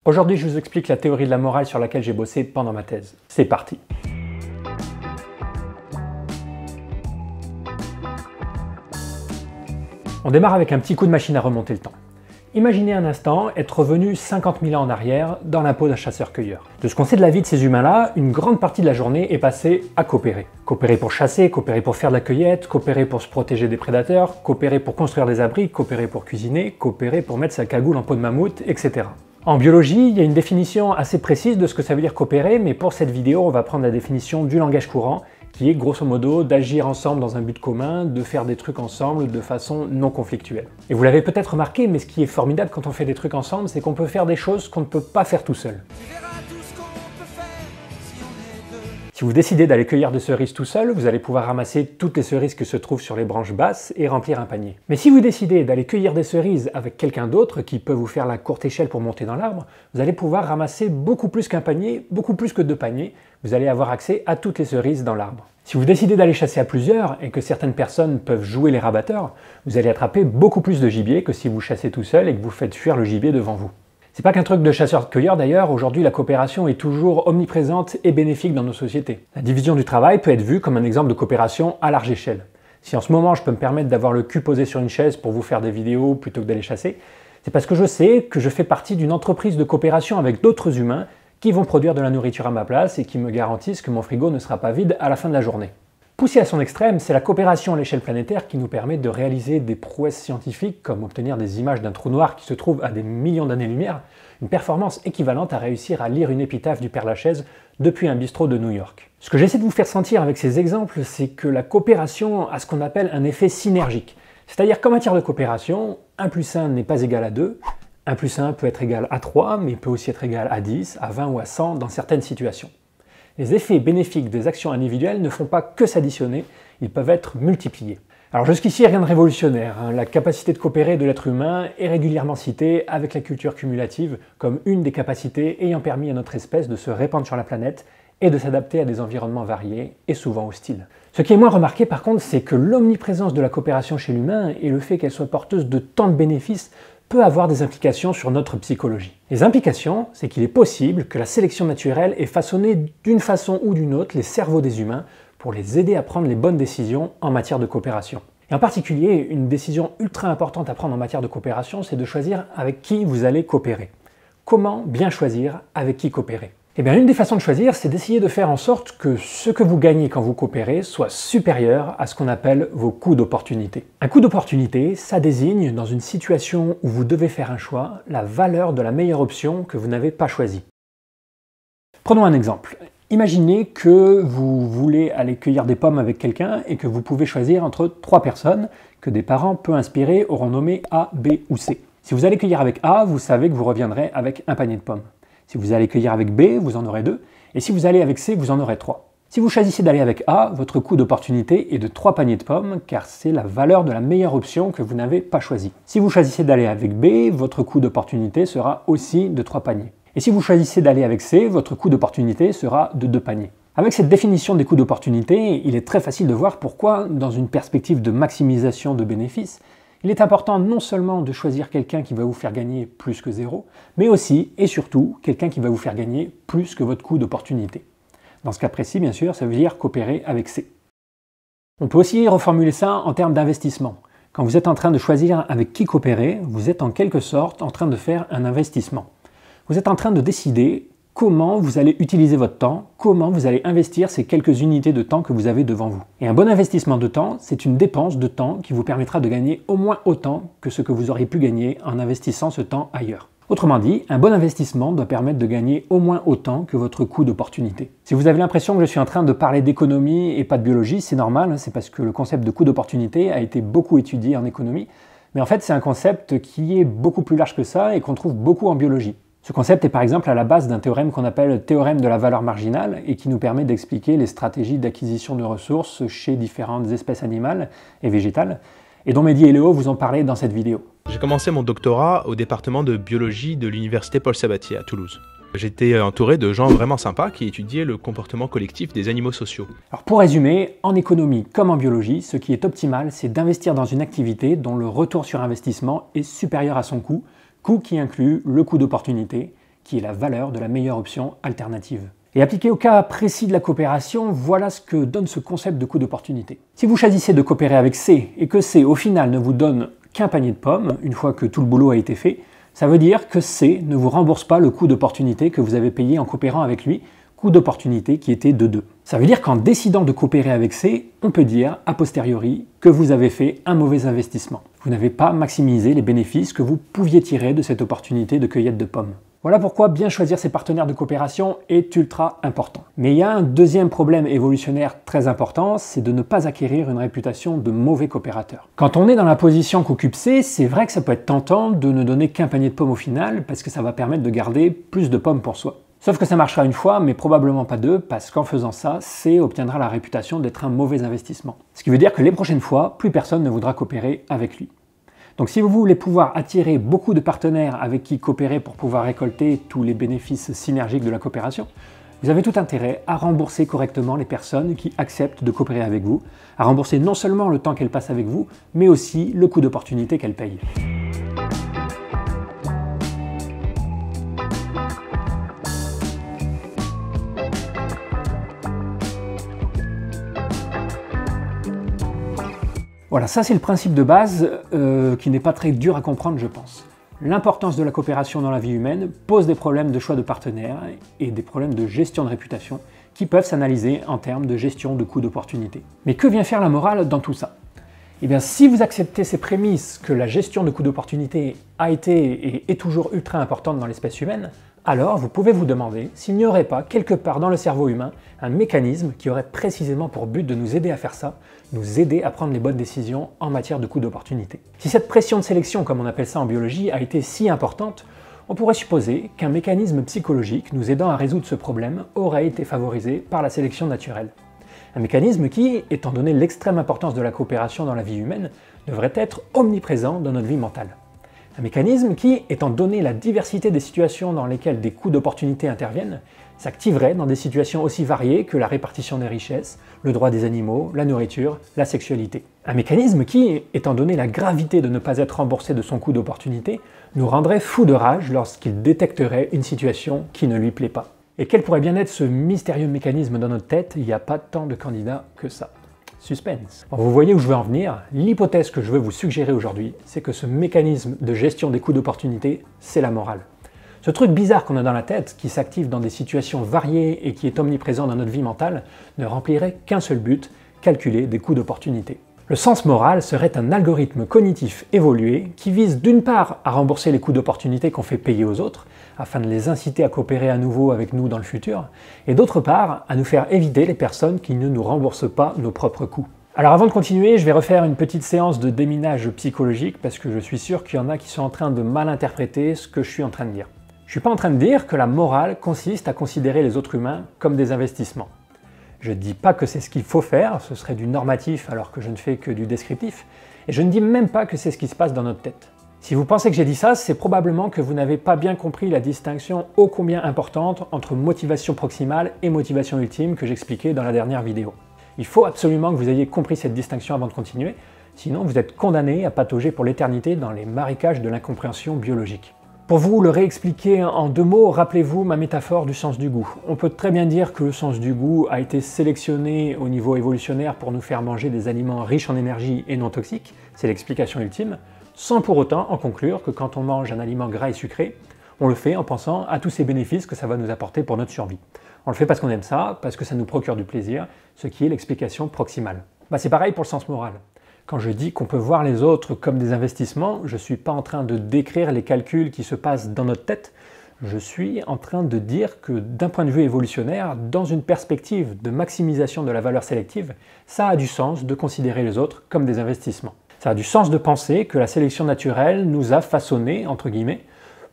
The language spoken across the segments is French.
Aujourd'hui, je vous explique la théorie de la morale sur laquelle j'ai bossé pendant ma thèse. C'est parti! On démarre avec un petit coup de machine à remonter le temps. Imaginez un instant être revenu 50 000 ans en arrière dans la peau d'un chasseur-cueilleur. De ce qu'on sait de la vie de ces humains-là, une grande partie de la journée est passée à coopérer. Coopérer pour chasser, coopérer pour faire de la cueillette, coopérer pour se protéger des prédateurs, coopérer pour construire des abris, coopérer pour cuisiner, coopérer pour mettre sa cagoule en peau de mammouth, etc. En biologie, il y a une définition assez précise de ce que ça veut dire coopérer, mais pour cette vidéo, on va prendre la définition du langage courant, qui est grosso modo d'agir ensemble dans un but commun, de faire des trucs ensemble de façon non conflictuelle. Et vous l'avez peut-être remarqué, mais ce qui est formidable quand on fait des trucs ensemble, c'est qu'on peut faire des choses qu'on ne peut pas faire tout seul. Si vous décidez d'aller cueillir des cerises tout seul, vous allez pouvoir ramasser toutes les cerises qui se trouvent sur les branches basses et remplir un panier. Mais si vous décidez d'aller cueillir des cerises avec quelqu'un d'autre qui peut vous faire la courte échelle pour monter dans l'arbre, vous allez pouvoir ramasser beaucoup plus qu'un panier, beaucoup plus que 2 paniers. Vous allez avoir accès à toutes les cerises dans l'arbre. Si vous décidez d'aller chasser à plusieurs et que certaines personnes peuvent jouer les rabatteurs, vous allez attraper beaucoup plus de gibier que si vous chassez tout seul et que vous faites fuir le gibier devant vous. C'est pas qu'un truc de chasseur-cueilleur d'ailleurs, aujourd'hui la coopération est toujours omniprésente et bénéfique dans nos sociétés. La division du travail peut être vue comme un exemple de coopération à large échelle. Si en ce moment je peux me permettre d'avoir le cul posé sur une chaise pour vous faire des vidéos plutôt que d'aller chasser, c'est parce que je sais que je fais partie d'une entreprise de coopération avec d'autres humains qui vont produire de la nourriture à ma place et qui me garantissent que mon frigo ne sera pas vide à la fin de la journée. Poussé à son extrême, c'est la coopération à l'échelle planétaire qui nous permet de réaliser des prouesses scientifiques comme obtenir des images d'un trou noir qui se trouve à des millions d'années-lumière, une performance équivalente à réussir à lire une épitaphe du Père-Lachaise depuis un bistrot de New York. Ce que j'essaie de vous faire sentir avec ces exemples, c'est que la coopération a ce qu'on appelle un effet synergique. C'est-à-dire qu'en matière de coopération, 1 plus 1 n'est pas égal à 2, 1 plus 1 peut être égal à 3, mais peut aussi être égal à 10, à 20 ou à 100 dans certaines situations. Les effets bénéfiques des actions individuelles ne font pas que s'additionner, ils peuvent être multipliés. Alors jusqu'ici, rien de révolutionnaire, La capacité de coopérer de l'être humain est régulièrement citée avec la culture cumulative comme une des capacités ayant permis à notre espèce de se répandre sur la planète et de s'adapter à des environnements variés et souvent hostiles. Ce qui est moins remarqué par contre, c'est que l'omniprésence de la coopération chez l'humain et le fait qu'elle soit porteuse de tant de bénéfices peut avoir des implications sur notre psychologie. Les implications, c'est qu'il est possible que la sélection naturelle ait façonné d'une façon ou d'une autre les cerveaux des humains pour les aider à prendre les bonnes décisions en matière de coopération. Et en particulier, une décision ultra importante à prendre en matière de coopération, c'est de choisir avec qui vous allez coopérer. Comment bien choisir avec qui coopérer ? Eh bien, une des façons de choisir, c'est d'essayer de faire en sorte que ce que vous gagnez quand vous coopérez soit supérieur à ce qu'on appelle vos coûts d'opportunité. Un coût d'opportunité, ça désigne, dans une situation où vous devez faire un choix, la valeur de la meilleure option que vous n'avez pas choisie. Prenons un exemple. Imaginez que vous voulez aller cueillir des pommes avec quelqu'un et que vous pouvez choisir entre 3 personnes que des parents peu inspirés auront nommées A, B ou C. Si vous allez cueillir avec A, vous savez que vous reviendrez avec un panier de pommes. Si vous allez cueillir avec B, vous en aurez 2, et si vous allez avec C, vous en aurez 3. Si vous choisissez d'aller avec A, votre coût d'opportunité est de 3 paniers de pommes, car c'est la valeur de la meilleure option que vous n'avez pas choisie. Si vous choisissez d'aller avec B, votre coût d'opportunité sera aussi de 3 paniers. Et si vous choisissez d'aller avec C, votre coût d'opportunité sera de 2 paniers. Avec cette définition des coûts d'opportunité, il est très facile de voir pourquoi, dans une perspective de maximisation de bénéfices, il est important non seulement de choisir quelqu'un qui va vous faire gagner plus que 0, mais aussi et surtout quelqu'un qui va vous faire gagner plus que votre coût d'opportunité. Dans ce cas précis, bien sûr, ça veut dire coopérer avec C. On peut aussi reformuler ça en termes d'investissement. Quand vous êtes en train de choisir avec qui coopérer, vous êtes en quelque sorte en train de faire un investissement. Vous êtes en train de décider comment vous allez utiliser votre temps, comment vous allez investir ces quelques unités de temps que vous avez devant vous. Et un bon investissement de temps, c'est une dépense de temps qui vous permettra de gagner au moins autant que ce que vous auriez pu gagner en investissant ce temps ailleurs. Autrement dit, un bon investissement doit permettre de gagner au moins autant que votre coût d'opportunité. Si vous avez l'impression que je suis en train de parler d'économie et pas de biologie, c'est normal, c'est parce que le concept de coût d'opportunité a été beaucoup étudié en économie, mais en fait c'est un concept qui est beaucoup plus large que ça et qu'on trouve beaucoup en biologie. Ce concept est par exemple à la base d'un théorème qu'on appelle le théorème de la valeur marginale et qui nous permet d'expliquer les stratégies d'acquisition de ressources chez différentes espèces animales et végétales, et dont Mehdi et Léo vous ont parlé dans cette vidéo. J'ai commencé mon doctorat au département de biologie de l'université Paul Sabatier à Toulouse. J'étais entouré de gens vraiment sympas qui étudiaient le comportement collectif des animaux sociaux. Alors pour résumer, en économie comme en biologie, ce qui est optimal, c'est d'investir dans une activité dont le retour sur investissement est supérieur à son coût qui inclut le coût d'opportunité, qui est la valeur de la meilleure option alternative. Et appliqué au cas précis de la coopération, voilà ce que donne ce concept de coût d'opportunité. Si vous choisissez de coopérer avec C et que C au final ne vous donne qu'un panier de pommes, une fois que tout le boulot a été fait, ça veut dire que C ne vous rembourse pas le coût d'opportunité que vous avez payé en coopérant avec lui, coût d'opportunité qui était de 2. Ça veut dire qu'en décidant de coopérer avec C, on peut dire a posteriori que vous avez fait un mauvais investissement. Vous n'avez pas maximisé les bénéfices que vous pouviez tirer de cette opportunité de cueillette de pommes. Voilà pourquoi bien choisir ses partenaires de coopération est ultra important. Mais il y a un deuxième problème évolutionnaire très important, c'est de ne pas acquérir une réputation de mauvais coopérateur. Quand on est dans la position qu'occupe C, c'est vrai que ça peut être tentant de ne donner qu'un panier de pommes au final, parce que ça va permettre de garder plus de pommes pour soi. Sauf que ça marchera une fois, mais probablement pas deux, parce qu'en faisant ça, C obtiendra la réputation d'être un mauvais investissement. Ce qui veut dire que les prochaines fois, plus personne ne voudra coopérer avec lui. Donc si vous voulez pouvoir attirer beaucoup de partenaires avec qui coopérer pour pouvoir récolter tous les bénéfices synergiques de la coopération, vous avez tout intérêt à rembourser correctement les personnes qui acceptent de coopérer avec vous, à rembourser non seulement le temps qu'elles passent avec vous, mais aussi le coût d'opportunité qu'elles payent. Voilà, ça c'est le principe de base qui n'est pas très dur à comprendre, je pense. L'importance de la coopération dans la vie humaine pose des problèmes de choix de partenaires et des problèmes de gestion de réputation qui peuvent s'analyser en termes de gestion de coûts d'opportunité. Mais que vient faire la morale dans tout ça? Eh bien, si vous acceptez ces prémices que la gestion de coûts d'opportunité a été et est toujours ultra importante dans l'espèce humaine, alors vous pouvez vous demander s'il n'y aurait pas quelque part dans le cerveau humain un mécanisme qui aurait précisément pour but de nous aider à faire ça, nous aider à prendre les bonnes décisions en matière de coûts d'opportunité. Si cette pression de sélection, comme on appelle ça en biologie, a été si importante, on pourrait supposer qu'un mécanisme psychologique nous aidant à résoudre ce problème aurait été favorisé par la sélection naturelle. Un mécanisme qui, étant donné l'extrême importance de la coopération dans la vie humaine, devrait être omniprésent dans notre vie mentale. Un mécanisme qui, étant donné la diversité des situations dans lesquelles des coûts d'opportunité interviennent, s'activerait dans des situations aussi variées que la répartition des richesses, le droit des animaux, la nourriture, la sexualité. Un mécanisme qui, étant donné la gravité de ne pas être remboursé de son coût d'opportunité, nous rendrait fous de rage lorsqu'il détecterait une situation qui ne lui plaît pas. Et quel pourrait bien être ce mystérieux mécanisme dans notre tête? Il n'y a pas tant de candidats que ça. Suspense. Bon, vous voyez où je veux en venir. L'hypothèse que je veux vous suggérer aujourd'hui, c'est que ce mécanisme de gestion des coûts d'opportunité, c'est la morale. Ce truc bizarre qu'on a dans la tête, qui s'active dans des situations variées et qui est omniprésent dans notre vie mentale, ne remplirait qu'un seul but, calculer des coûts d'opportunité. Le sens moral serait un algorithme cognitif évolué qui vise d'une part à rembourser les coûts d'opportunité qu'on fait payer aux autres, afin de les inciter à coopérer à nouveau avec nous dans le futur, et d'autre part à nous faire éviter les personnes qui ne nous remboursent pas nos propres coûts. Alors avant de continuer, je vais refaire une petite séance de déminage psychologique parce que je suis sûr qu'il y en a qui sont en train de mal interpréter ce que je suis en train de dire. Je ne suis pas en train de dire que la morale consiste à considérer les autres humains comme des investissements. Je ne dis pas que c'est ce qu'il faut faire, ce serait du normatif alors que je ne fais que du descriptif, et je ne dis même pas que c'est ce qui se passe dans notre tête. Si vous pensez que j'ai dit ça, c'est probablement que vous n'avez pas bien compris la distinction ô combien importante entre motivation proximale et motivation ultime que j'expliquais dans la dernière vidéo. Il faut absolument que vous ayez compris cette distinction avant de continuer, sinon vous êtes condamné à patauger pour l'éternité dans les marécages de l'incompréhension biologique. Pour vous le réexpliquer en deux mots, rappelez-vous ma métaphore du sens du goût. On peut très bien dire que le sens du goût a été sélectionné au niveau évolutionnaire pour nous faire manger des aliments riches en énergie et non toxiques, c'est l'explication ultime, sans pour autant en conclure que quand on mange un aliment gras et sucré, on le fait en pensant à tous ces bénéfices que ça va nous apporter pour notre survie. On le fait parce qu'on aime ça, parce que ça nous procure du plaisir, ce qui est l'explication proximale. C'est pareil pour le sens moral. Quand je dis qu'on peut voir les autres comme des investissements, je ne suis pas en train de décrire les calculs qui se passent dans notre tête, je suis en train de dire que d'un point de vue évolutionnaire, dans une perspective de maximisation de la valeur sélective, ça a du sens de considérer les autres comme des investissements. Ça a du sens de penser que la sélection naturelle nous a façonnés, entre guillemets,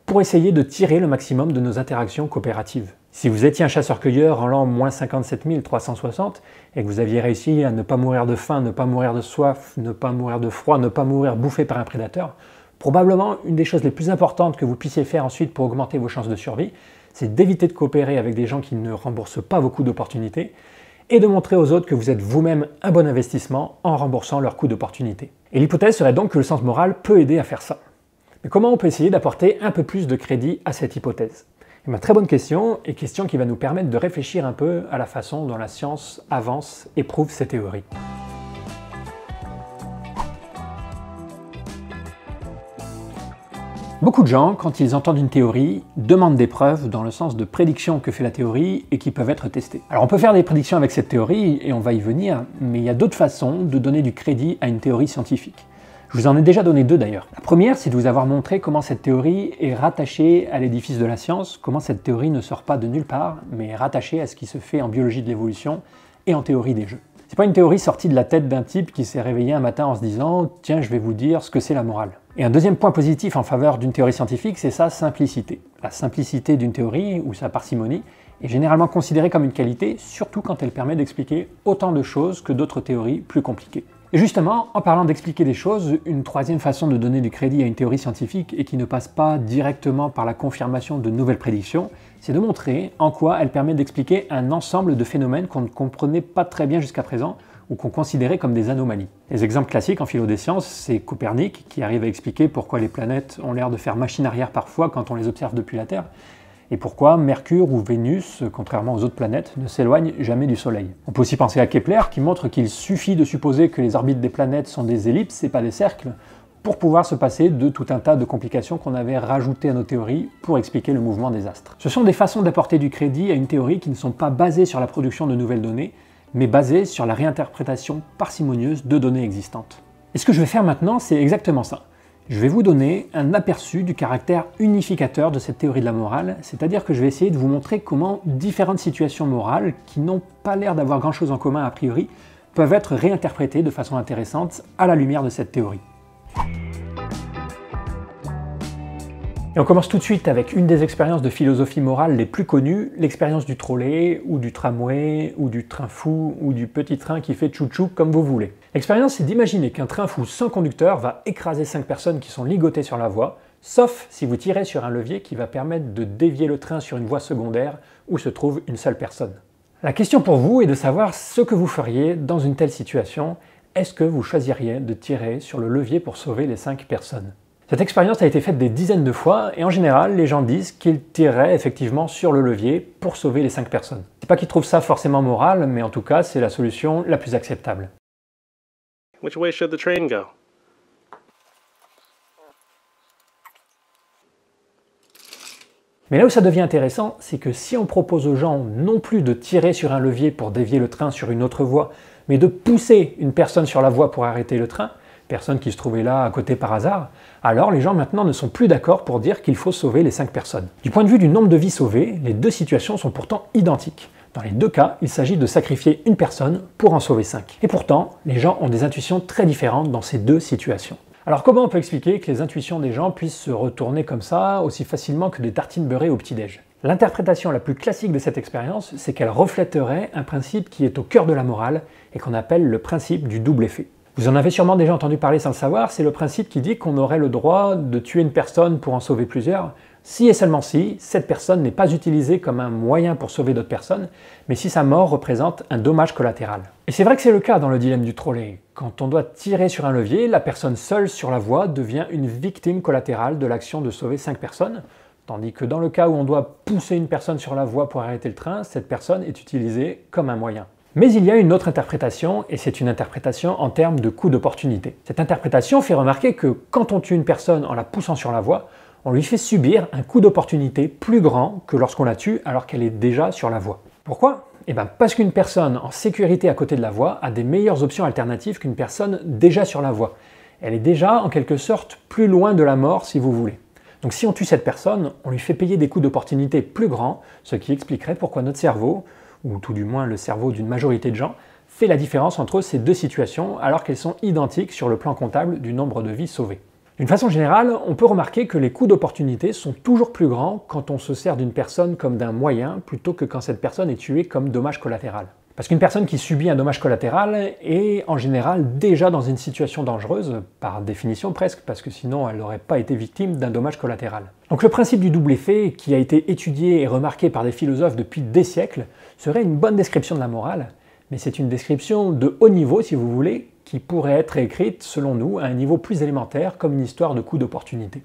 pour essayer de tirer le maximum de nos interactions coopératives. Si vous étiez un chasseur-cueilleur en l'an -57 360 et que vous aviez réussi à ne pas mourir de faim, ne pas mourir de soif, ne pas mourir de froid, ne pas mourir bouffé par un prédateur, probablement une des choses les plus importantes que vous puissiez faire ensuite pour augmenter vos chances de survie, c'est d'éviter de coopérer avec des gens qui ne remboursent pas vos coûts d'opportunité et de montrer aux autres que vous êtes vous-même un bon investissement en remboursant leurs coûts d'opportunité. Et l'hypothèse serait donc que le sens moral peut aider à faire ça. Mais comment on peut essayer d'apporter un peu plus de crédit à cette hypothèse? Et ma très bonne question, et question qui va nous permettre de réfléchir un peu à la façon dont la science avance et prouve ses théories. Beaucoup de gens, quand ils entendent une théorie, demandent des preuves dans le sens de prédictions que fait la théorie et qui peuvent être testées. Alors on peut faire des prédictions avec cette théorie, et on va y venir, mais il y a d'autres façons de donner du crédit à une théorie scientifique. Je vous en ai déjà donné deux d'ailleurs. La première, c'est de vous avoir montré comment cette théorie est rattachée à l'édifice de la science, comment cette théorie ne sort pas de nulle part, mais est rattachée à ce qui se fait en biologie de l'évolution et en théorie des jeux. C'est pas une théorie sortie de la tête d'un type qui s'est réveillé un matin en se disant « Tiens, je vais vous dire ce que c'est la morale ». Et un deuxième point positif en faveur d'une théorie scientifique, c'est sa simplicité. La simplicité d'une théorie, ou sa parcimonie, est généralement considérée comme une qualité, surtout quand elle permet d'expliquer autant de choses que d'autres théories plus compliquées. Et justement, en parlant d'expliquer des choses, une troisième façon de donner du crédit à une théorie scientifique et qui ne passe pas directement par la confirmation de nouvelles prédictions, c'est de montrer en quoi elle permet d'expliquer un ensemble de phénomènes qu'on ne comprenait pas très bien jusqu'à présent ou qu'on considérait comme des anomalies. Les exemples classiques en philo des sciences, c'est Copernic qui arrive à expliquer pourquoi les planètes ont l'air de faire machine arrière parfois quand on les observe depuis la Terre, et pourquoi Mercure ou Vénus, contrairement aux autres planètes, ne s'éloignent jamais du Soleil. On peut aussi penser à Kepler, qui montre qu'il suffit de supposer que les orbites des planètes sont des ellipses et pas des cercles, pour pouvoir se passer de tout un tas de complications qu'on avait rajoutées à nos théories pour expliquer le mouvement des astres. Ce sont des façons d'apporter du crédit à une théorie qui ne sont pas basées sur la production de nouvelles données, mais basées sur la réinterprétation parcimonieuse de données existantes. Et ce que je vais faire maintenant, c'est exactement ça. Je vais vous donner un aperçu du caractère unificateur de cette théorie de la morale, c'est-à-dire que je vais essayer de vous montrer comment différentes situations morales, qui n'ont pas l'air d'avoir grand-chose en commun a priori, peuvent être réinterprétées de façon intéressante à la lumière de cette théorie. Et on commence tout de suite avec une des expériences de philosophie morale les plus connues, l'expérience du trolley, ou du tramway, ou du train fou, ou du petit train qui fait tchou-tchou comme vous voulez. L'expérience, c'est d'imaginer qu'un train fou sans conducteur va écraser 5 personnes qui sont ligotées sur la voie, sauf si vous tirez sur un levier qui va permettre de dévier le train sur une voie secondaire où se trouve une seule personne. La question pour vous est de savoir ce que vous feriez dans une telle situation. Est-ce que vous choisiriez de tirer sur le levier pour sauver les 5 personnes ? Cette expérience a été faite des dizaines de fois et en général, les gens disent qu'ils tireraient effectivement sur le levier pour sauver les 5 personnes. C'est pas qu'ils trouvent ça forcément moral, mais en tout cas, c'est la solution la plus acceptable. Which way should the train go? Mais là où ça devient intéressant, c'est que si on propose aux gens non plus de tirer sur un levier pour dévier le train sur une autre voie, mais de pousser une personne sur la voie pour arrêter le train, personne qui se trouvait là à côté par hasard, alors les gens maintenant ne sont plus d'accord pour dire qu'il faut sauver les 5 personnes. Du point de vue du nombre de vies sauvées, les deux situations sont pourtant identiques. Dans les deux cas, il s'agit de sacrifier une personne pour en sauver 5. Et pourtant, les gens ont des intuitions très différentes dans ces deux situations. Alors comment on peut expliquer que les intuitions des gens puissent se retourner comme ça aussi facilement que des tartines beurrées au petit-déj ? L'interprétation la plus classique de cette expérience, c'est qu'elle reflèterait un principe qui est au cœur de la morale et qu'on appelle le principe du double effet. Vous en avez sûrement déjà entendu parler sans le savoir, c'est le principe qui dit qu'on aurait le droit de tuer une personne pour en sauver plusieurs, si et seulement si cette personne n'est pas utilisée comme un moyen pour sauver d'autres personnes, mais si sa mort représente un dommage collatéral. Et c'est vrai que c'est le cas dans le dilemme du trolley. Quand on doit tirer sur un levier, la personne seule sur la voie devient une victime collatérale de l'action de sauver 5 personnes, tandis que dans le cas où on doit pousser une personne sur la voie pour arrêter le train, cette personne est utilisée comme un moyen. Mais il y a une autre interprétation, et c'est une interprétation en termes de coût d'opportunité. Cette interprétation fait remarquer que quand on tue une personne en la poussant sur la voie, on lui fait subir un coût d'opportunité plus grand que lorsqu'on la tue alors qu'elle est déjà sur la voie. Pourquoi ? Parce qu'une personne en sécurité à côté de la voie a des meilleures options alternatives qu'une personne déjà sur la voie. Elle est déjà en quelque sorte plus loin de la mort si vous voulez. Donc si on tue cette personne, on lui fait payer des coûts d'opportunité plus grands, ce qui expliquerait pourquoi notre cerveau, ou tout du moins le cerveau d'une majorité de gens, fait la différence entre ces deux situations alors qu'elles sont identiques sur le plan comptable du nombre de vies sauvées. D'une façon générale, on peut remarquer que les coûts d'opportunité sont toujours plus grands quand on se sert d'une personne comme d'un moyen plutôt que quand cette personne est tuée comme dommage collatéral. Parce qu'une personne qui subit un dommage collatéral est en général déjà dans une situation dangereuse, par définition presque, parce que sinon elle n'aurait pas été victime d'un dommage collatéral. Donc le principe du double effet, qui a été étudié et remarqué par des philosophes depuis des siècles, serait une bonne description de la morale, mais c'est une description de haut niveau, si vous voulez, qui pourrait être écrite, selon nous, à un niveau plus élémentaire, comme une histoire de coût d'opportunité.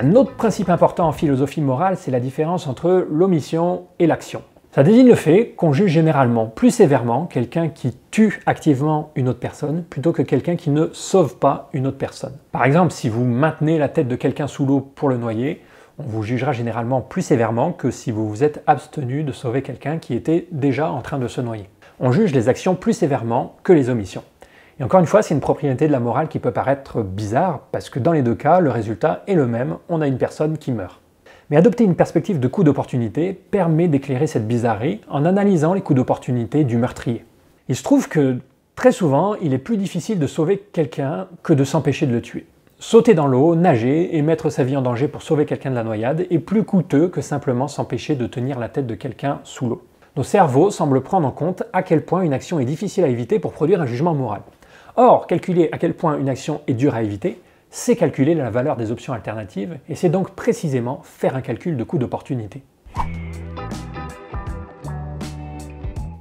Un autre principe important en philosophie morale, c'est la différence entre l'omission et l'action. Ça désigne le fait qu'on juge généralement plus sévèrement quelqu'un qui tue activement une autre personne plutôt que quelqu'un qui ne sauve pas une autre personne. Par exemple, si vous maintenez la tête de quelqu'un sous l'eau pour le noyer, on vous jugera généralement plus sévèrement que si vous vous êtes abstenu de sauver quelqu'un qui était déjà en train de se noyer. On juge les actions plus sévèrement que les omissions. Et encore une fois, c'est une propriété de la morale qui peut paraître bizarre, parce que dans les deux cas, le résultat est le même, on a une personne qui meurt. Mais adopter une perspective de coup d'opportunité permet d'éclairer cette bizarrerie en analysant les coups d'opportunité du meurtrier. Il se trouve que très souvent, il est plus difficile de sauver quelqu'un que de s'empêcher de le tuer. Sauter dans l'eau, nager et mettre sa vie en danger pour sauver quelqu'un de la noyade est plus coûteux que simplement s'empêcher de tenir la tête de quelqu'un sous l'eau. Nos cerveaux semblent prendre en compte à quel point une action est difficile à éviter pour produire un jugement moral. Or, calculer à quel point une action est dure à éviter, c'est calculer la valeur des options alternatives, et c'est donc précisément faire un calcul de coût d'opportunité.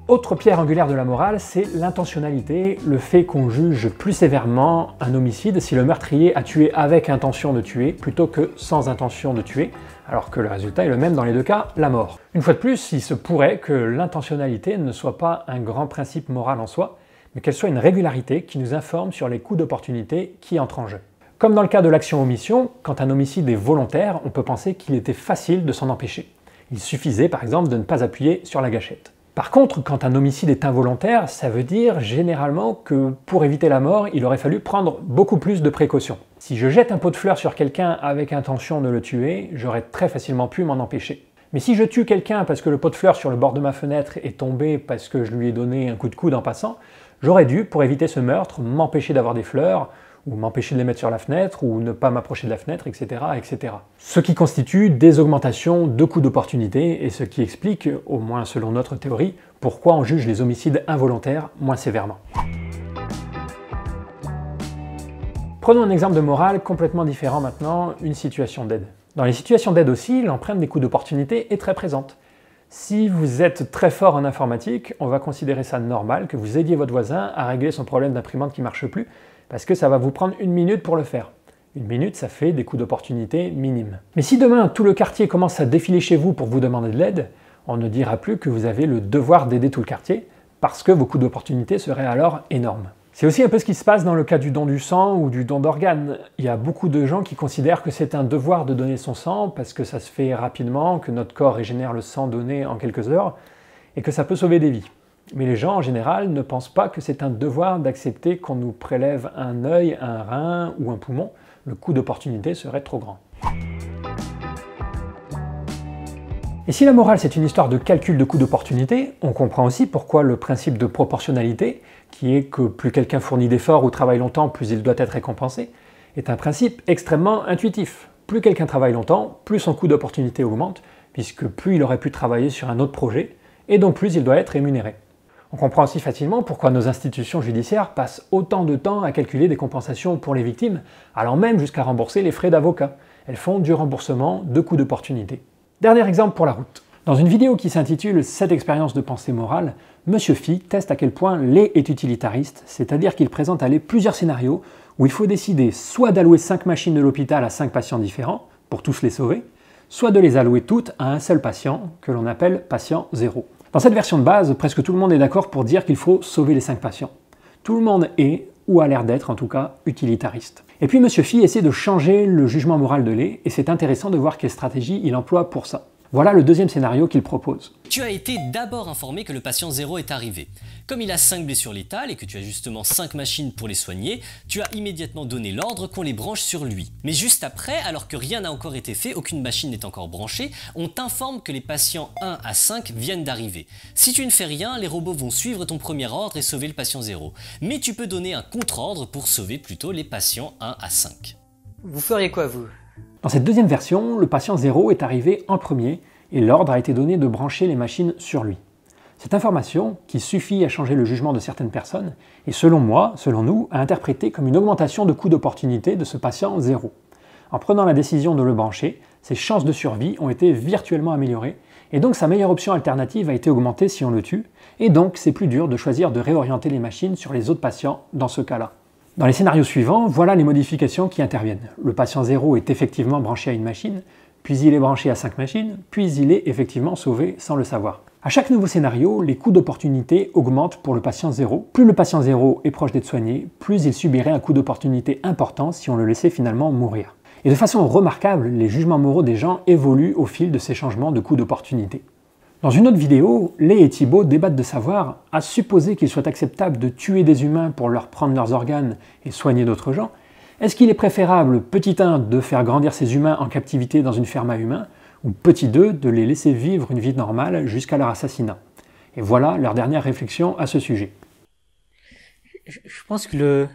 Autre pierre angulaire de la morale, c'est l'intentionnalité, le fait qu'on juge plus sévèrement un homicide si le meurtrier a tué avec intention de tuer plutôt que sans intention de tuer, alors que le résultat est le même dans les deux cas, la mort. Une fois de plus, il se pourrait que l'intentionnalité ne soit pas un grand principe moral en soi, mais qu'elle soit une régularité qui nous informe sur les coûts d'opportunité qui entrent en jeu. Comme dans le cas de l'action-omission, quand un homicide est volontaire, on peut penser qu'il était facile de s'en empêcher. Il suffisait par exemple de ne pas appuyer sur la gâchette. Par contre, quand un homicide est involontaire, ça veut dire généralement que pour éviter la mort, il aurait fallu prendre beaucoup plus de précautions. Si je jette un pot de fleurs sur quelqu'un avec intention de le tuer, j'aurais très facilement pu m'en empêcher. Mais si je tue quelqu'un parce que le pot de fleurs sur le bord de ma fenêtre est tombé parce que je lui ai donné un coup de coude en passant, j'aurais dû, pour éviter ce meurtre, m'empêcher d'avoir des fleurs, ou m'empêcher de les mettre sur la fenêtre, ou ne pas m'approcher de la fenêtre, etc., etc. Ce qui constitue des augmentations de coûts d'opportunité, et ce qui explique, au moins selon notre théorie, pourquoi on juge les homicides involontaires moins sévèrement. Prenons un exemple de morale complètement différent maintenant, une situation d'aide. Dans les situations d'aide aussi, l'empreinte des coûts d'opportunité est très présente. Si vous êtes très fort en informatique, on va considérer ça normal que vous aidiez votre voisin à régler son problème d'imprimante qui ne marche plus, parce que ça va vous prendre 1 minute pour le faire. 1 minute, ça fait des coûts d'opportunité minimes. Mais si demain, tout le quartier commence à défiler chez vous pour vous demander de l'aide, on ne dira plus que vous avez le devoir d'aider tout le quartier, parce que vos coûts d'opportunité seraient alors énormes. C'est aussi un peu ce qui se passe dans le cas du don du sang ou du don d'organes. Il y a beaucoup de gens qui considèrent que c'est un devoir de donner son sang, parce que ça se fait rapidement, que notre corps régénère le sang donné en quelques heures, et que ça peut sauver des vies. Mais les gens, en général, ne pensent pas que c'est un devoir d'accepter qu'on nous prélève un œil, un rein ou un poumon. Le coût d'opportunité serait trop grand. Et si la morale, c'est une histoire de calcul de coût d'opportunité, on comprend aussi pourquoi le principe de proportionnalité, qui est que plus quelqu'un fournit d'efforts ou travaille longtemps, plus il doit être récompensé, est un principe extrêmement intuitif. Plus quelqu'un travaille longtemps, plus son coût d'opportunité augmente, puisque plus il aurait pu travailler sur un autre projet, et donc plus il doit être rémunéré. On comprend aussi facilement pourquoi nos institutions judiciaires passent autant de temps à calculer des compensations pour les victimes, allant même jusqu'à rembourser les frais d'avocat. Elles font du remboursement de coûts d'opportunité. Dernier exemple pour la route. Dans une vidéo qui s'intitule « 7 expériences de pensée morale », Monsieur Phi teste à quel point l'E est utilitariste, c'est-à-dire qu'il présente à l'E plusieurs scénarios où il faut décider soit d'allouer 5 machines de l'hôpital à 5 patients différents, pour tous les sauver, soit de les allouer toutes à un seul patient, que l'on appelle patient 0. Dans cette version de base, presque tout le monde est d'accord pour dire qu'il faut sauver les 5 patients. Tout le monde est, ou a l'air d'être en tout cas, utilitariste. Et puis Monsieur Phi essaie de changer le jugement moral de l'E, et c'est intéressant de voir quelle stratégie il emploie pour ça. Voilà le deuxième scénario qu'il propose. Tu as été d'abord informé que le patient 0 est arrivé. Comme il a 5 blessures létales et que tu as justement 5 machines pour les soigner, tu as immédiatement donné l'ordre qu'on les branche sur lui. Mais juste après, alors que rien n'a encore été fait, aucune machine n'est encore branchée, on t'informe que les patients 1 à 5 viennent d'arriver. Si tu ne fais rien, les robots vont suivre ton premier ordre et sauver le patient 0. Mais tu peux donner un contre-ordre pour sauver plutôt les patients 1 à 5. Vous feriez quoi, vous ? Dans cette deuxième version, le patient 0 est arrivé en premier et l'ordre a été donné de brancher les machines sur lui. Cette information, qui suffit à changer le jugement de certaines personnes, est selon moi, selon nous, à interpréter comme une augmentation de coût d'opportunité de ce patient 0. En prenant la décision de le brancher, ses chances de survie ont été virtuellement améliorées et donc sa meilleure option alternative a été augmentée si on le tue, et donc c'est plus dur de choisir de réorienter les machines sur les autres patients dans ce cas-là. Dans les scénarios suivants, voilà les modifications qui interviennent. Le patient 0 est effectivement branché à une machine, puis il est branché à 5 machines, puis il est effectivement sauvé sans le savoir. À chaque nouveau scénario, les coûts d'opportunité augmentent pour le patient 0. Plus le patient 0 est proche d'être soigné, plus il subirait un coût d'opportunité important si on le laissait finalement mourir. Et de façon remarquable, les jugements moraux des gens évoluent au fil de ces changements de coûts d'opportunité. Dans une autre vidéo, Lé et Thibaut débattent de savoir, à supposer qu'il soit acceptable de tuer des humains pour leur prendre leurs organes et soigner d'autres gens, est-ce qu'il est préférable, petit 1, de faire grandir ces humains en captivité dans une ferme à humains, ou petit 2, de les laisser vivre une vie normale jusqu'à leur assassinat? Et voilà leur dernière réflexion à ce sujet. Je pense que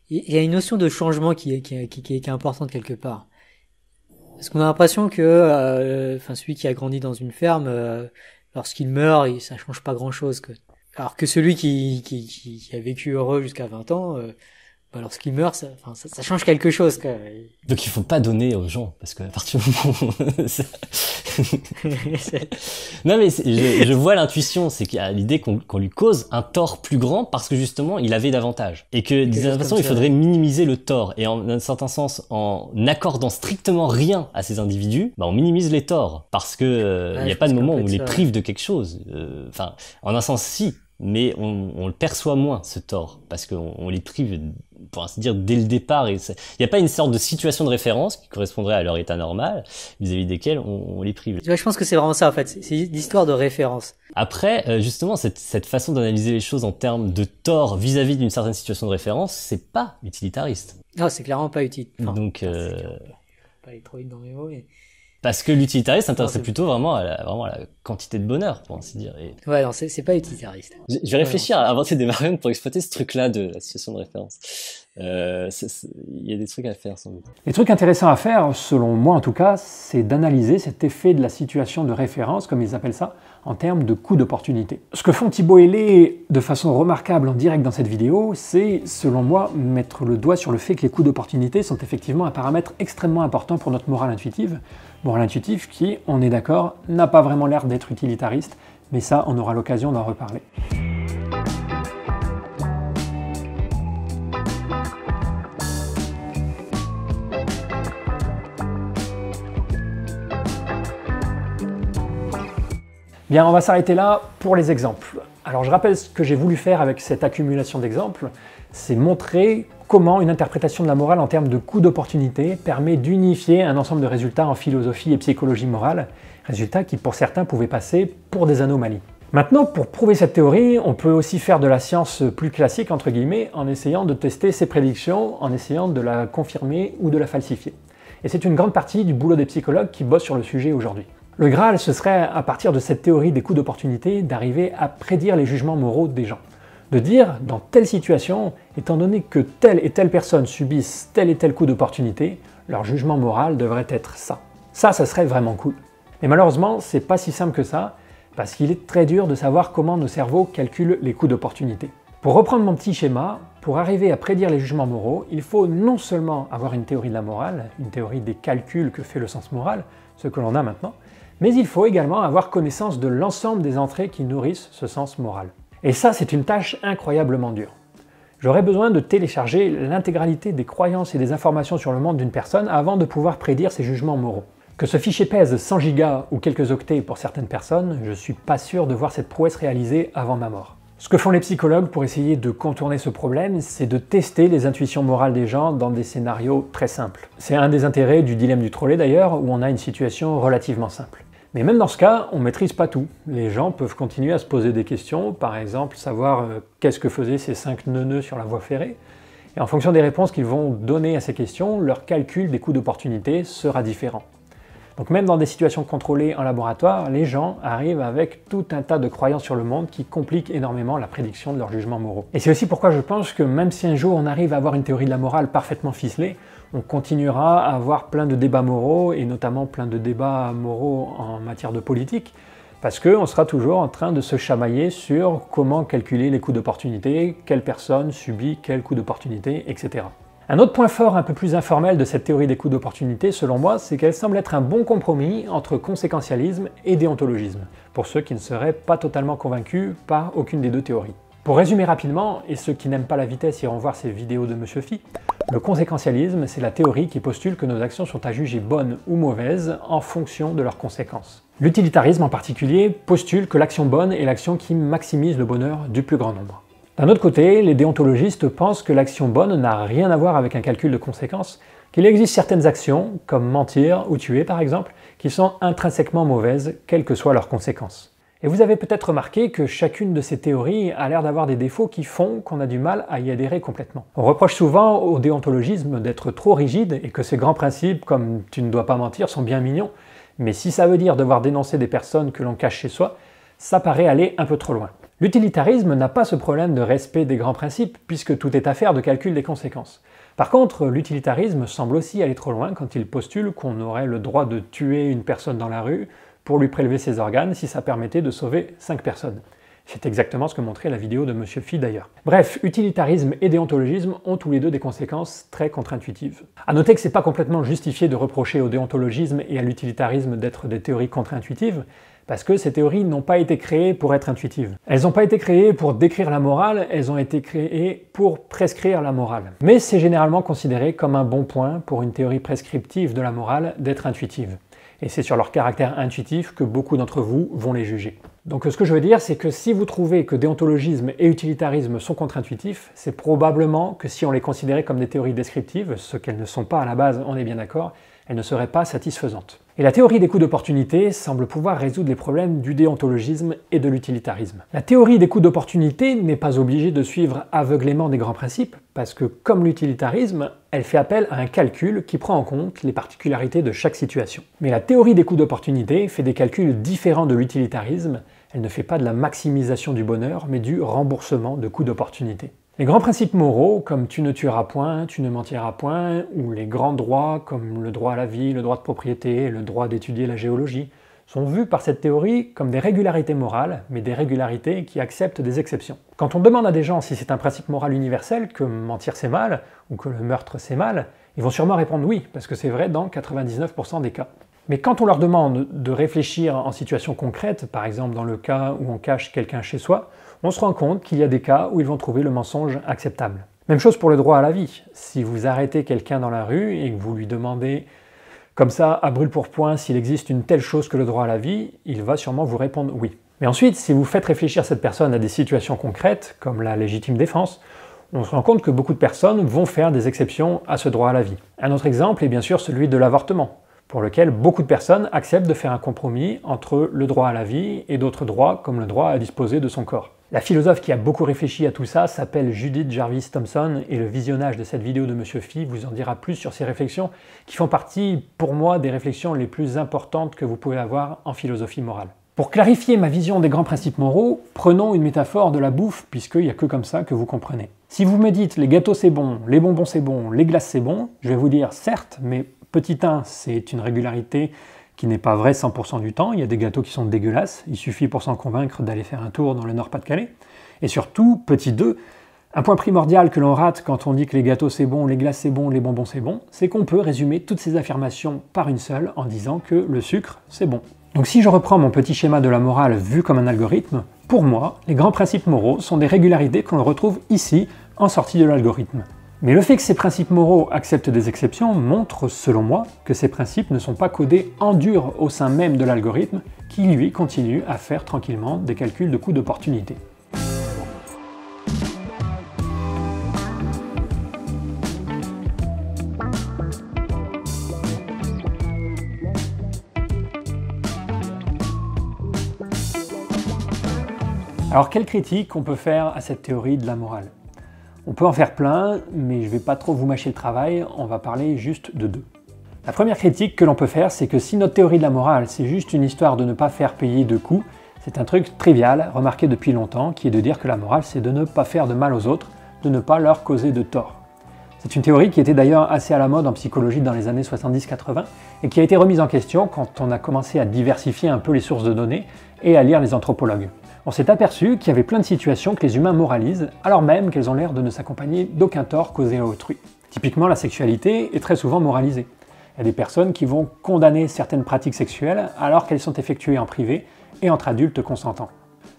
il y a une notion de changement qui est importante quelque part. Parce qu'on a l'impression que celui qui a grandi dans une ferme, lorsqu'il meurt, ça change pas grand-chose. Alors que celui qui a vécu heureux jusqu'à 20 ans, lorsqu'il meurt, ça change quelque chose. Quoi. Donc il faut pas donner aux gens, parce que à partir du moment non mais je vois l'intuition, c'est qu'il y a l'idée qu'on lui cause un tort plus grand parce que justement il avait davantage. Et que d'une certaine façon il faudrait minimiser le tort. Et en un certain sens, en n'accordant strictement rien à ces individus, on minimise les torts. Parce que il n'y a pas de moment où on les prive de quelque chose. En un sens si. Mais on le perçoit moins, ce tort, parce qu'on les prive, pour ainsi dire, dès le départ. Il n'y a pas une sorte de situation de référence qui correspondrait à leur état normal, vis-à-vis desquels on les prive. Je pense que c'est vraiment ça, en fait. C'est l'histoire de référence. Après, justement, cette façon d'analyser les choses en termes de tort vis-à-vis d'une certaine situation de référence, c'est pas utilitariste. Non, c'est clairement pas utile. Donc, pas aller trop vite dans mes mots, mais... Parce que l'utilitariste s'intéresse plutôt vraiment à la quantité de bonheur, pour ainsi dire. Et... Ouais, non, c'est pas utilitariste. Je vais réfléchir à inventer des variantes pour exploiter ce truc-là de la situation de référence. Il y a des trucs à faire, sans doute. Les trucs intéressants à faire, selon moi en tout cas, c'est d'analyser cet effet de la situation de référence, comme ils appellent ça, en termes de coût d'opportunité. Ce que font Thibaut et Lé de façon remarquable en direct dans cette vidéo, c'est, selon moi, mettre le doigt sur le fait que les coûts d'opportunité sont effectivement un paramètre extrêmement important pour notre morale intuitive. Morale intuitive qui, on est d'accord, n'a pas vraiment l'air d'être utilitariste, mais ça, on aura l'occasion d'en reparler. Bien, on va s'arrêter là pour les exemples. Alors je rappelle ce que j'ai voulu faire avec cette accumulation d'exemples, c'est montrer comment une interprétation de la morale en termes de coût d'opportunité permet d'unifier un ensemble de résultats en philosophie et psychologie morale, résultats qui pour certains pouvaient passer pour des anomalies. Maintenant, pour prouver cette théorie, on peut aussi faire de la science plus classique, entre guillemets, en essayant de tester ses prédictions, en essayant de la confirmer ou de la falsifier. Et c'est une grande partie du boulot des psychologues qui bossent sur le sujet aujourd'hui. Le Graal, ce serait, à partir de cette théorie des coûts d'opportunité, d'arriver à prédire les jugements moraux des gens. De dire, dans telle situation, étant donné que telle et telle personne subissent tel et tel coup d'opportunité, leur jugement moral devrait être ça. Ça serait vraiment cool. Mais malheureusement, c'est pas si simple que ça, parce qu'il est très dur de savoir comment nos cerveaux calculent les coûts d'opportunité. Pour reprendre mon petit schéma, pour arriver à prédire les jugements moraux, il faut non seulement avoir une théorie de la morale, une théorie des calculs que fait le sens moral, ce que l'on a maintenant, mais il faut également avoir connaissance de l'ensemble des entrées qui nourrissent ce sens moral. Et ça, c'est une tâche incroyablement dure. J'aurais besoin de télécharger l'intégralité des croyances et des informations sur le monde d'une personne avant de pouvoir prédire ses jugements moraux. Que ce fichier pèse 100 gigas ou quelques octets pour certaines personnes, je suis pas sûr de voir cette prouesse réalisée avant ma mort. Ce que font les psychologues pour essayer de contourner ce problème, c'est de tester les intuitions morales des gens dans des scénarios très simples. C'est un des intérêts du dilemme du trolley d'ailleurs, où on a une situation relativement simple. Mais même dans ce cas, on ne maîtrise pas tout. Les gens peuvent continuer à se poser des questions, par exemple savoir qu'est-ce que faisaient ces 5 neuneux sur la voie ferrée. Et en fonction des réponses qu'ils vont donner à ces questions, leur calcul des coûts d'opportunité sera différent. Donc même dans des situations contrôlées en laboratoire, les gens arrivent avec tout un tas de croyances sur le monde qui compliquent énormément la prédiction de leurs jugements moraux. Et c'est aussi pourquoi je pense que même si un jour on arrive à avoir une théorie de la morale parfaitement ficelée, on continuera à avoir plein de débats moraux, et notamment plein de débats moraux en matière de politique, parce qu'on sera toujours en train de se chamailler sur comment calculer les coûts d'opportunité, quelle personne subit quel coût d'opportunité, etc. Un autre point fort un peu plus informel de cette théorie des coûts d'opportunité, selon moi, c'est qu'elle semble être un bon compromis entre conséquentialisme et déontologisme, pour ceux qui ne seraient pas totalement convaincus par aucune des deux théories. Pour résumer rapidement, et ceux qui n'aiment pas la vitesse iront voir ces vidéos de Monsieur Phi, le conséquentialisme, c'est la théorie qui postule que nos actions sont à juger bonnes ou mauvaises en fonction de leurs conséquences. L'utilitarisme en particulier postule que l'action bonne est l'action qui maximise le bonheur du plus grand nombre. D'un autre côté, les déontologistes pensent que l'action bonne n'a rien à voir avec un calcul de conséquences, qu'il existe certaines actions, comme mentir ou tuer par exemple, qui sont intrinsèquement mauvaises, quelles que soient leurs conséquences. Et vous avez peut-être remarqué que chacune de ces théories a l'air d'avoir des défauts qui font qu'on a du mal à y adhérer complètement. On reproche souvent au déontologisme d'être trop rigide et que ces grands principes comme « tu ne dois pas mentir » sont bien mignons, mais si ça veut dire devoir dénoncer des personnes que l'on cache chez soi, ça paraît aller un peu trop loin. L'utilitarisme n'a pas ce problème de respect des grands principes puisque tout est affaire de calcul des conséquences. Par contre, l'utilitarisme semble aussi aller trop loin quand il postule qu'on aurait le droit de tuer une personne dans la rue pour lui prélever ses organes si ça permettait de sauver 5 personnes. C'est exactement ce que montrait la vidéo de Monsieur Phi d'ailleurs. Bref, utilitarisme et déontologisme ont tous les deux des conséquences très contre-intuitives. A noter que c'est pas complètement justifié de reprocher au déontologisme et à l'utilitarisme d'être des théories contre-intuitives, parce que ces théories n'ont pas été créées pour être intuitives. Elles n'ont pas été créées pour décrire la morale, elles ont été créées pour prescrire la morale. Mais c'est généralement considéré comme un bon point pour une théorie prescriptive de la morale d'être intuitive. Et c'est sur leur caractère intuitif que beaucoup d'entre vous vont les juger. Donc ce que je veux dire, c'est que si vous trouvez que déontologisme et utilitarisme sont contre-intuitifs, c'est probablement que si on les considérait comme des théories descriptives, ce qu'elles ne sont pas à la base, on est bien d'accord, elles ne seraient pas satisfaisantes. Et la théorie des coûts d'opportunité semble pouvoir résoudre les problèmes du déontologisme et de l'utilitarisme. La théorie des coûts d'opportunité n'est pas obligée de suivre aveuglément des grands principes, parce que comme l'utilitarisme, elle fait appel à un calcul qui prend en compte les particularités de chaque situation. Mais la théorie des coûts d'opportunité fait des calculs différents de l'utilitarisme, elle ne fait pas de la maximisation du bonheur, mais du remboursement de coûts d'opportunité. Les grands principes moraux, comme tu ne tueras point, tu ne mentiras point, ou les grands droits, comme le droit à la vie, le droit de propriété, le droit d'étudier la géologie, sont vus par cette théorie comme des régularités morales, mais des régularités qui acceptent des exceptions. Quand on demande à des gens si c'est un principe moral universel, que mentir c'est mal, ou que le meurtre c'est mal, ils vont sûrement répondre oui, parce que c'est vrai dans 99% des cas. Mais quand on leur demande de réfléchir en situation concrète, par exemple dans le cas où on cache quelqu'un chez soi, on se rend compte qu'il y a des cas où ils vont trouver le mensonge acceptable. Même chose pour le droit à la vie. Si vous arrêtez quelqu'un dans la rue et que vous lui demandez comme ça, à brûle-pourpoint, s'il existe une telle chose que le droit à la vie, il va sûrement vous répondre oui. Mais ensuite, si vous faites réfléchir cette personne à des situations concrètes, comme la légitime défense, on se rend compte que beaucoup de personnes vont faire des exceptions à ce droit à la vie. Un autre exemple est bien sûr celui de l'avortement, pour lequel beaucoup de personnes acceptent de faire un compromis entre le droit à la vie et d'autres droits, comme le droit à disposer de son corps. La philosophe qui a beaucoup réfléchi à tout ça s'appelle Judith Jarvis Thomson, et le visionnage de cette vidéo de Monsieur Phi vous en dira plus sur ces réflexions, qui font partie, pour moi, des réflexions les plus importantes que vous pouvez avoir en philosophie morale. Pour clarifier ma vision des grands principes moraux, prenons une métaphore de la bouffe, puisqu'il n'y a que comme ça que vous comprenez. Si vous me dites les gâteaux c'est bon, les bonbons c'est bon, les glaces c'est bon, je vais vous dire certes, mais petit 1, c'est une régularité qui n'est pas vraie 100% du temps, il y a des gâteaux qui sont dégueulasses, il suffit pour s'en convaincre d'aller faire un tour dans le Nord-Pas-de-Calais. Et surtout, petit 2, un point primordial que l'on rate quand on dit que les gâteaux c'est bon, les glaces c'est bon, les bonbons c'est bon, c'est qu'on peut résumer toutes ces affirmations par une seule en disant que le sucre c'est bon. Donc si je reprends mon petit schéma de la morale vu comme un algorithme, pour moi, les grands principes moraux sont des régularités qu'on retrouve ici en sortie de l'algorithme. Mais le fait que ces principes moraux acceptent des exceptions montre, selon moi, que ces principes ne sont pas codés en dur au sein même de l'algorithme, qui lui continue à faire tranquillement des calculs de coûts d'opportunité. Alors quelle critique on peut faire à cette théorie de la morale ? On peut en faire plein, mais je ne vais pas trop vous mâcher le travail, on va parler juste de 2. La première critique que l'on peut faire, c'est que si notre théorie de la morale, c'est juste une histoire de ne pas faire payer de coûts, c'est un truc trivial, remarqué depuis longtemps, qui est de dire que la morale, c'est de ne pas faire de mal aux autres, de ne pas leur causer de tort. C'est une théorie qui était d'ailleurs assez à la mode en psychologie dans les années 70-80, et qui a été remise en question quand on a commencé à diversifier un peu les sources de données et à lire les anthropologues. On s'est aperçu qu'il y avait plein de situations que les humains moralisent, alors même qu'elles ont l'air de ne s'accompagner d'aucun tort causé à autrui. Typiquement, la sexualité est très souvent moralisée. Il y a des personnes qui vont condamner certaines pratiques sexuelles alors qu'elles sont effectuées en privé et entre adultes consentants.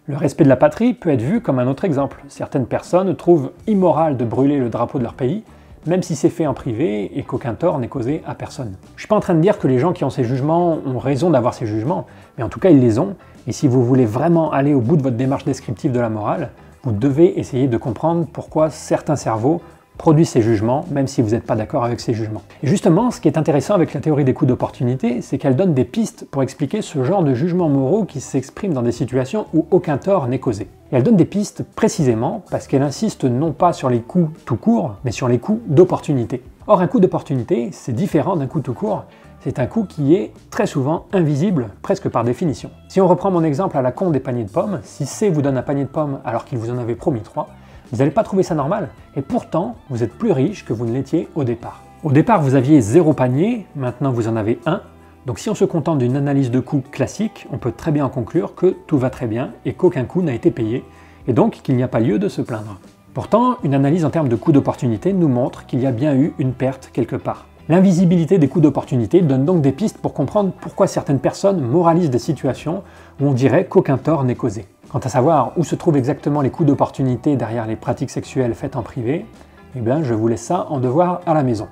Le respect de la patrie peut être vu comme un autre exemple. Certaines personnes trouvent immoral de brûler le drapeau de leur pays, même si c'est fait en privé et qu'aucun tort n'est causé à personne. Je suis pas en train de dire que les gens qui ont ces jugements ont raison d'avoir ces jugements, mais en tout cas ils les ont, et si vous voulez vraiment aller au bout de votre démarche descriptive de la morale, vous devez essayer de comprendre pourquoi certains cerveaux produisent ces jugements, même si vous n'êtes pas d'accord avec ces jugements. Et justement, ce qui est intéressant avec la théorie des coûts d'opportunité, c'est qu'elle donne des pistes pour expliquer ce genre de jugements moraux qui s'expriment dans des situations où aucun tort n'est causé. Et elle donne des pistes précisément parce qu'elle insiste non pas sur les coûts tout court, mais sur les coûts d'opportunité. Or, un coût d'opportunité, c'est différent d'un coût tout court. C'est un coût qui est très souvent invisible, presque par définition. Si on reprend mon exemple à la con des paniers de pommes, si C vous donne un panier de pommes alors qu'il vous en avait promis 3, vous n'allez pas trouver ça normal, et pourtant, vous êtes plus riche que vous ne l'étiez au départ. Au départ, vous aviez 0 panier, maintenant vous en avez 1, donc si on se contente d'une analyse de coût classique, on peut très bien en conclure que tout va très bien et qu'aucun coût n'a été payé, et donc qu'il n'y a pas lieu de se plaindre. Pourtant, une analyse en termes de coût d'opportunité nous montre qu'il y a bien eu une perte quelque part. L'invisibilité des coûts d'opportunité donne donc des pistes pour comprendre pourquoi certaines personnes moralisent des situations où on dirait qu'aucun tort n'est causé. Quant à savoir où se trouvent exactement les coûts d'opportunité derrière les pratiques sexuelles faites en privé, eh bien je vous laisse ça en devoir à la maison.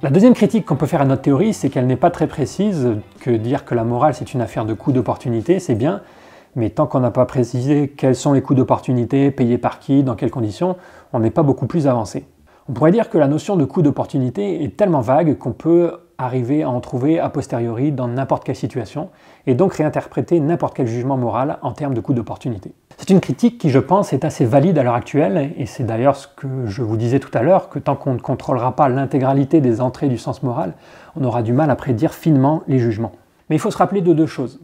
La deuxième critique qu'on peut faire à notre théorie, c'est qu'elle n'est pas très précise, que dire que la morale c'est une affaire de coûts d'opportunité, c'est bien, mais tant qu'on n'a pas précisé quels sont les coûts d'opportunité, payés par qui, dans quelles conditions, on n'est pas beaucoup plus avancé. On pourrait dire que la notion de coût d'opportunité est tellement vague qu'on peut arriver à en trouver a posteriori dans n'importe quelle situation, et donc réinterpréter n'importe quel jugement moral en termes de coût d'opportunité. C'est une critique qui, je pense, est assez valide à l'heure actuelle, et c'est d'ailleurs ce que je vous disais tout à l'heure, que tant qu'on ne contrôlera pas l'intégralité des entrées du sens moral, on aura du mal à prédire finement les jugements. Mais il faut se rappeler de deux choses.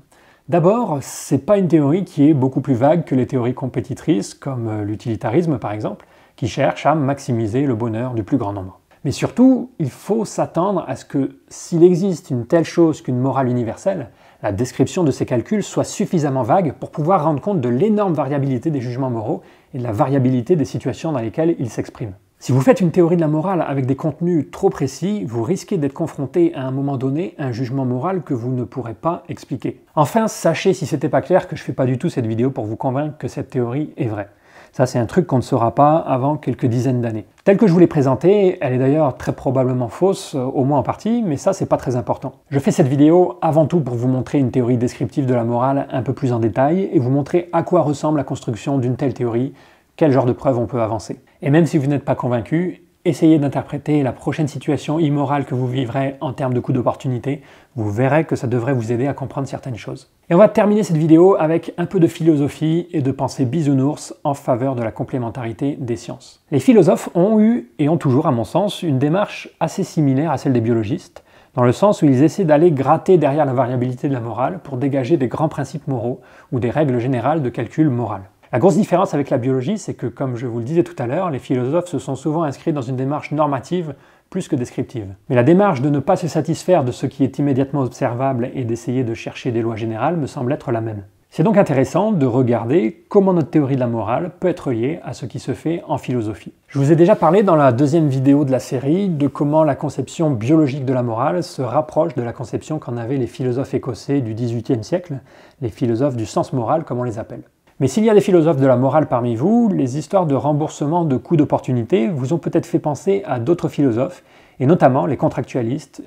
D'abord, c'est pas une théorie qui est beaucoup plus vague que les théories compétitrices, comme l'utilitarisme par exemple, qui cherchent à maximiser le bonheur du plus grand nombre. Mais surtout, il faut s'attendre à ce que, s'il existe une telle chose qu'une morale universelle, la description de ces calculs soit suffisamment vague pour pouvoir rendre compte de l'énorme variabilité des jugements moraux et de la variabilité des situations dans lesquelles ils s'expriment. Si vous faites une théorie de la morale avec des contenus trop précis, vous risquez d'être confronté à un moment donné à un jugement moral que vous ne pourrez pas expliquer. Enfin, sachez, si c'était pas clair, que je fais pas du tout cette vidéo pour vous convaincre que cette théorie est vraie. Ça, c'est un truc qu'on ne saura pas avant quelques dizaines d'années. Telle que je vous l'ai présentée, elle est d'ailleurs très probablement fausse, au moins en partie, mais ça, c'est pas très important. Je fais cette vidéo avant tout pour vous montrer une théorie descriptive de la morale un peu plus en détail et vous montrer à quoi ressemble la construction d'une telle théorie, quel genre de preuves on peut avancer. Et même si vous n'êtes pas convaincu, essayez d'interpréter la prochaine situation immorale que vous vivrez en termes de coût d'opportunité, vous verrez que ça devrait vous aider à comprendre certaines choses. Et on va terminer cette vidéo avec un peu de philosophie et de pensée bisounours en faveur de la complémentarité des sciences. Les philosophes ont eu, et ont toujours à mon sens, une démarche assez similaire à celle des biologistes, dans le sens où ils essaient d'aller gratter derrière la variabilité de la morale pour dégager des grands principes moraux ou des règles générales de calcul moral. La grosse différence avec la biologie, c'est que, comme je vous le disais tout à l'heure, les philosophes se sont souvent inscrits dans une démarche normative plus que descriptive. Mais la démarche de ne pas se satisfaire de ce qui est immédiatement observable et d'essayer de chercher des lois générales me semble être la même. C'est donc intéressant de regarder comment notre théorie de la morale peut être liée à ce qui se fait en philosophie. Je vous ai déjà parlé dans la deuxième vidéo de la série de comment la conception biologique de la morale se rapproche de la conception qu'en avaient les philosophes écossais du XVIIIe siècle, les philosophes du sens moral comme on les appelle. Mais s'il y a des philosophes de la morale parmi vous, les histoires de remboursement de coûts d'opportunité vous ont peut-être fait penser à d'autres philosophes, et notamment les contractualistes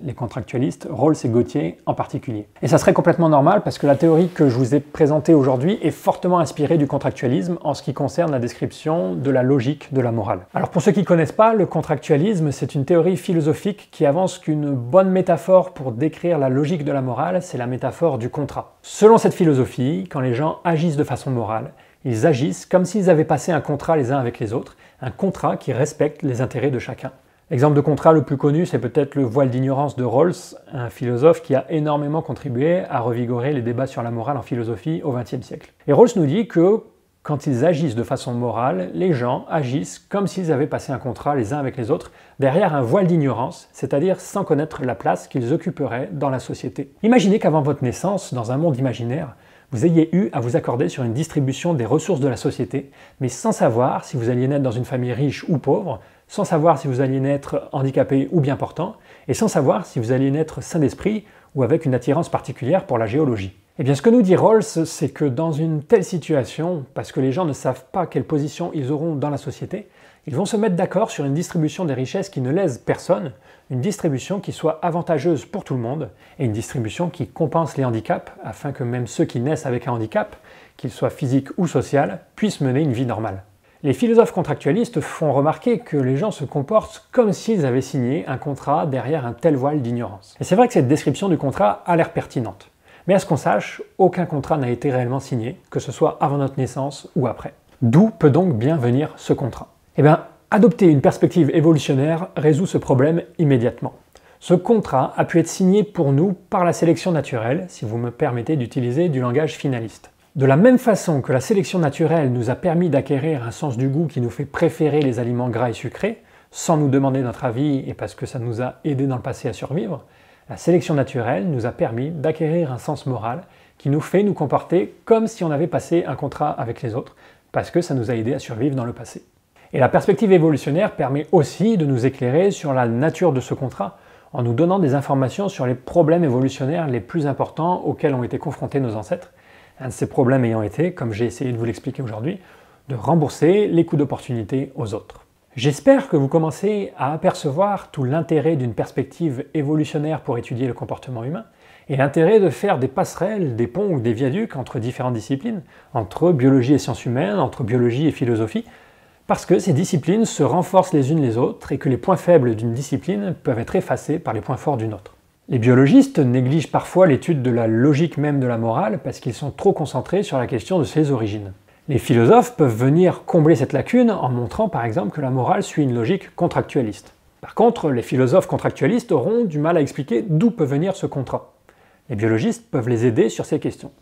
Rawls et Gautier en particulier. Et ça serait complètement normal parce que la théorie que je vous ai présentée aujourd'hui est fortement inspirée du contractualisme en ce qui concerne la description de la logique de la morale. Alors pour ceux qui ne connaissent pas, le contractualisme, c'est une théorie philosophique qui avance qu'une bonne métaphore pour décrire la logique de la morale, c'est la métaphore du contrat. Selon cette philosophie, quand les gens agissent de façon morale, ils agissent comme s'ils avaient passé un contrat les uns avec les autres, un contrat qui respecte les intérêts de chacun. L'exemple de contrat le plus connu, c'est peut-être le voile d'ignorance de Rawls, un philosophe qui a énormément contribué à revigorer les débats sur la morale en philosophie au XXe siècle. Et Rawls nous dit que quand ils agissent de façon morale, les gens agissent comme s'ils avaient passé un contrat les uns avec les autres, derrière un voile d'ignorance, c'est-à-dire sans connaître la place qu'ils occuperaient dans la société. Imaginez qu'avant votre naissance, dans un monde imaginaire, vous ayez eu à vous accorder sur une distribution des ressources de la société, mais sans savoir si vous alliez naître dans une famille riche ou pauvre, sans savoir si vous alliez naître handicapé ou bien portant, et sans savoir si vous alliez naître sain d'esprit ou avec une attirance particulière pour la géologie. Eh bien, ce que nous dit Rawls, c'est que dans une telle situation, parce que les gens ne savent pas quelle position ils auront dans la société, ils vont se mettre d'accord sur une distribution des richesses qui ne lèse personne, une distribution qui soit avantageuse pour tout le monde, et une distribution qui compense les handicaps, afin que même ceux qui naissent avec un handicap, qu'il soit physique ou social, puissent mener une vie normale. Les philosophes contractualistes font remarquer que les gens se comportent comme s'ils avaient signé un contrat derrière un tel voile d'ignorance. Et c'est vrai que cette description du contrat a l'air pertinente. Mais à ce qu'on sache, aucun contrat n'a été réellement signé, que ce soit avant notre naissance ou après. D'où peut donc bien venir ce contrat? Eh bien, adopter une perspective évolutionnaire résout ce problème immédiatement. Ce contrat a pu être signé pour nous par la sélection naturelle, si vous me permettez d'utiliser du langage finaliste. De la même façon que la sélection naturelle nous a permis d'acquérir un sens du goût qui nous fait préférer les aliments gras et sucrés, sans nous demander notre avis et parce que ça nous a aidé dans le passé à survivre, la sélection naturelle nous a permis d'acquérir un sens moral qui nous fait nous comporter comme si on avait passé un contrat avec les autres, parce que ça nous a aidé à survivre dans le passé. Et la perspective évolutionnaire permet aussi de nous éclairer sur la nature de ce contrat, en nous donnant des informations sur les problèmes évolutionnaires les plus importants auxquels ont été confrontés nos ancêtres. Un de ces problèmes ayant été, comme j'ai essayé de vous l'expliquer aujourd'hui, de rembourser les coûts d'opportunité aux autres. J'espère que vous commencez à apercevoir tout l'intérêt d'une perspective évolutionnaire pour étudier le comportement humain, et l'intérêt de faire des passerelles, des ponts ou des viaducs entre différentes disciplines, entre biologie et sciences humaines, entre biologie et philosophie, parce que ces disciplines se renforcent les unes les autres et que les points faibles d'une discipline peuvent être effacés par les points forts d'une autre. Les biologistes négligent parfois l'étude de la logique même de la morale parce qu'ils sont trop concentrés sur la question de ses origines. Les philosophes peuvent venir combler cette lacune en montrant par exemple que la morale suit une logique contractualiste. Par contre, les philosophes contractualistes auront du mal à expliquer d'où peut venir ce contrat. Les biologistes peuvent les aider sur ces questions.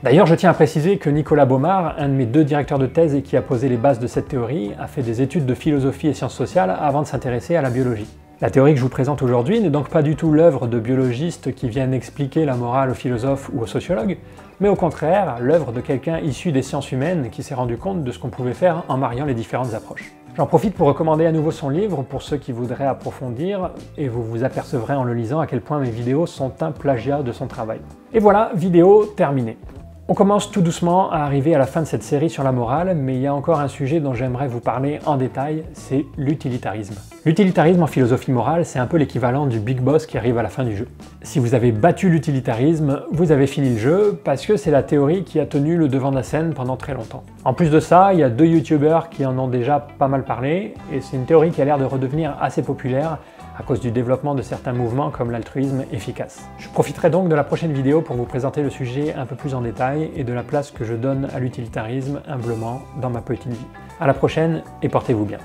D'ailleurs, je tiens à préciser que Nicolas Baumard, un de mes 2 directeurs de thèse et qui a posé les bases de cette théorie, a fait des études de philosophie et sciences sociales avant de s'intéresser à la biologie. La théorie que je vous présente aujourd'hui n'est donc pas du tout l'œuvre de biologistes qui viennent expliquer la morale aux philosophes ou aux sociologues, mais au contraire l'œuvre de quelqu'un issu des sciences humaines qui s'est rendu compte de ce qu'on pouvait faire en mariant les différentes approches. J'en profite pour recommander à nouveau son livre pour ceux qui voudraient approfondir, et vous vous apercevrez en le lisant à quel point mes vidéos sont un plagiat de son travail. Et voilà, vidéo terminée. On commence tout doucement à arriver à la fin de cette série sur la morale, mais il y a encore un sujet dont j'aimerais vous parler en détail, c'est l'utilitarisme. L'utilitarisme en philosophie morale, c'est un peu l'équivalent du big boss qui arrive à la fin du jeu. Si vous avez battu l'utilitarisme, vous avez fini le jeu, parce que c'est la théorie qui a tenu le devant de la scène pendant très longtemps. En plus de ça, il y a 2 youtubeurs qui en ont déjà pas mal parlé, et c'est une théorie qui a l'air de redevenir assez populaire, à cause du développement de certains mouvements comme l'altruisme efficace. Je profiterai donc de la prochaine vidéo pour vous présenter le sujet un peu plus en détail et de la place que je donne à l'utilitarisme humblement dans ma petite vie. À la prochaine et portez-vous bien.